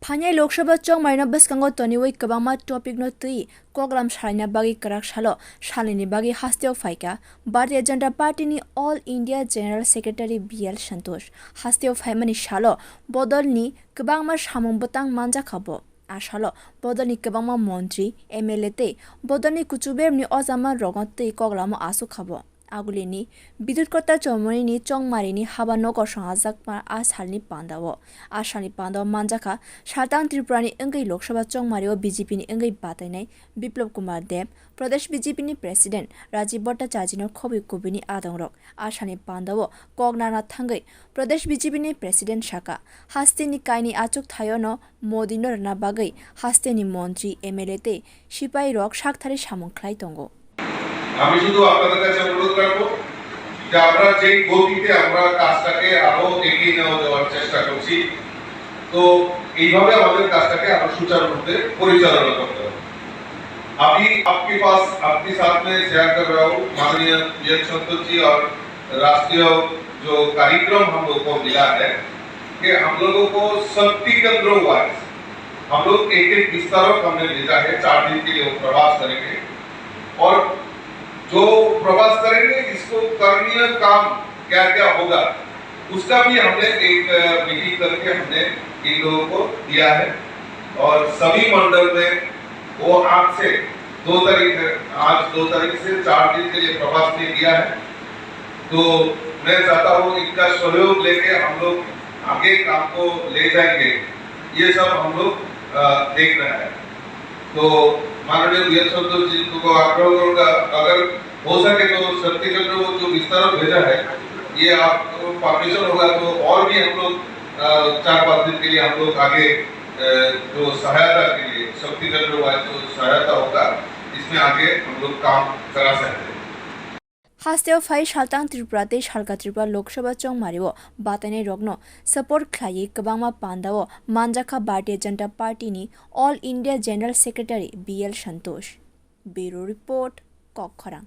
Phanyai Lok Sabha chong marina baskango toniwai kabama topic no tui koglam shalina bagi karak shalo shalini bagi hasteo faika Bharatiya Janata Party ni All India General Secretary BL Santosh hasteo faimani shalo bodol ni kabangma samung botang manja khabo ashalo bodol ni kabangma montri MLA te bodol ni kuchuber ni ozama rogon tui koglamo asu khabo agulini bidutkota chomoni chongmarini haba nogor sangajak asalni pandawo asani pandawo manjaka Sartang Tripura ni engai Lok Sabha chongmario BJP ni engai batainai Biplop Kumar Deb Pradesh BJP ni President Rajiv Bhattacharya no khobi kubini adongrok asani pandawo kognana thangai Pradesh BJP ni President Shaka haste ni kaini achuk thayo no Modi no rana bagai haste ni মন্ত্রী MLA te sipai rok sakthari samung khlai tongo আমি শুধু আপনাদের কাছে অনুরোধ করব যে আমরা যে গতিতে আমরা কাজটাকে আরো এগিয়ে নেওয়ার চেষ্টা করছি তো এইভাবে আমাদের কাজটাকে আরো সুচারুরূপে পরিচালনা করতে হবে अभी आपके पास आपके साथ में शेयर कर रहा हूँ माननीय पीएम संतोष जी और राष्ट्रीय जो कार्यक्रम हम लोग को मिला है कि हम लोगों को शक्ति केंद्रों वाइज हम लोग एक विस्तारक हमने भेजा है 4 दिन के लिए वो प्रवास करेंगे और जो प्रवास करेंगे इसको करणीय काम क्या क्या होगा उसका भी हमने एक मीटिंग करके हमने इन लोगों को दिया है और सभी मंडल में वो आज से 2 तारीख से 4 दिन के लिए प्रवास में किया है तो मैं चाहता हूँ इनका सहयोग लेके हम लोग आगे काम को ले जाएंगे ये सब हम लोग देख रहे हैं तो माननीय पीएम संतोष जी को आग्रह करूंगा अगर हो सके तो शक्ति केंद्र जो विस्तार भेजा है ये आप परमिशन होगा तो और भी हम लोग 4-5 दिन के लिए हम लोग आगे जो सहायता के लिए शक्ति केंद्र वाइज जो सहायता होगा इसमें आगे हम लोग काम करा सकते हैं Hasteo Fai Sartang Tripura te Shalka Tripura Lok Sabha chongmario batane rogno support khlai kabangma pandawo manjaka Bharatiya Janata Party ni All India General Secretary BL Santosh Bureau Report Kokkhorang